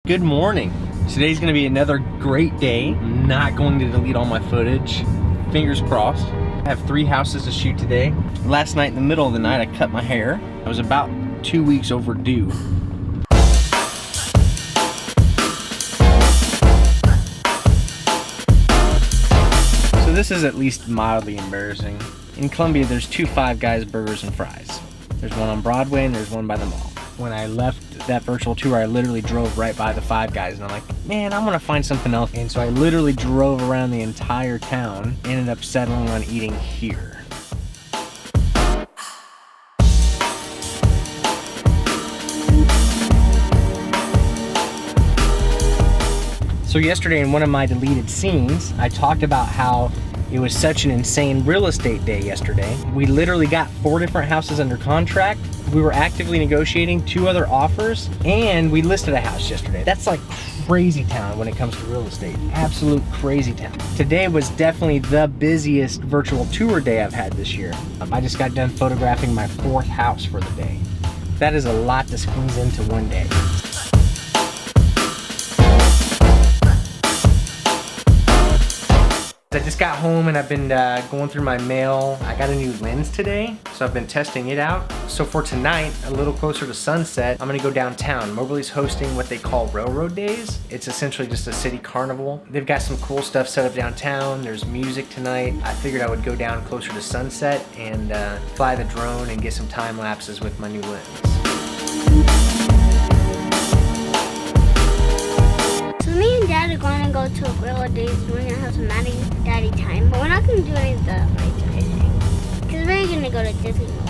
Good morning. Today's gonna be another great day. I'm not going to delete all my footage. Fingers crossed. I have 3 houses to shoot today. Last night in the middle of the night I cut my hair. I was about 2 weeks overdue. So this is at least mildly embarrassing. In Columbia there's 2 Five Guys burgers and fries. There's one on Broadway and there's one by the mall. When I left that virtual tour, I literally drove right by the Five Guys and I'm like, man, I'm gonna find something else. And so I literally drove around the entire town, ended up settling on eating here. So yesterday in one of my deleted scenes, I talked about how it was such an insane real estate day yesterday. We literally got 4 different houses under contract. We were actively negotiating 2 other offers, and we listed a house yesterday. That's like crazy town when it comes to real estate. Absolute crazy town. Today was definitely the busiest virtual tour day I've had this year. I just got done photographing my 4th house for the day. That is a lot to squeeze into one day. I just got home and I've been going through my mail. I got a new lens today, so I've been testing it out. So for tonight, a little closer to sunset, I'm gonna go downtown. Moberly's hosting what they call Railroad Days. It's essentially just a city carnival. They've got some cool stuff set up downtown. There's music tonight. I figured I would go down closer to sunset and fly the drone and get some time lapses with my new lens. Dad are going to go to a Railroad Days and we're going to have some daddy time. But we're not going to do any of the rides or anything. Because we're going to go to Disney World.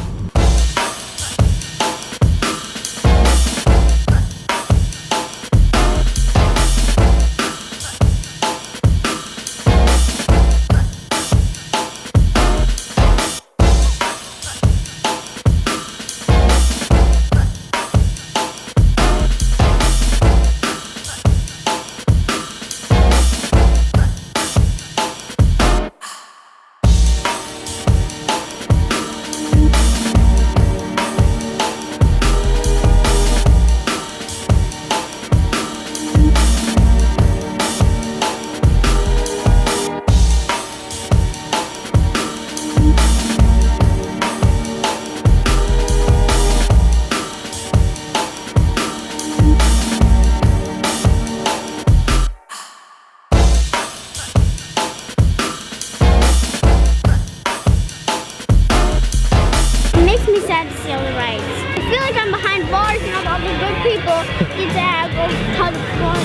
Sad to see all the rides. I feel like I'm behind bars and all the good people get to go tons of fun.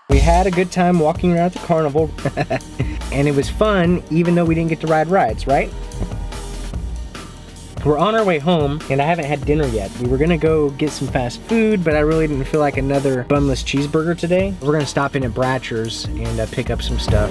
We had a good time walking around the carnival and it was fun even though we didn't get to ride rides, right? We're on our way home, and I haven't had dinner yet. We were gonna go get some fast food, but I really didn't feel like another bunless cheeseburger today. We're gonna stop in at Bratcher's and pick up some stuff.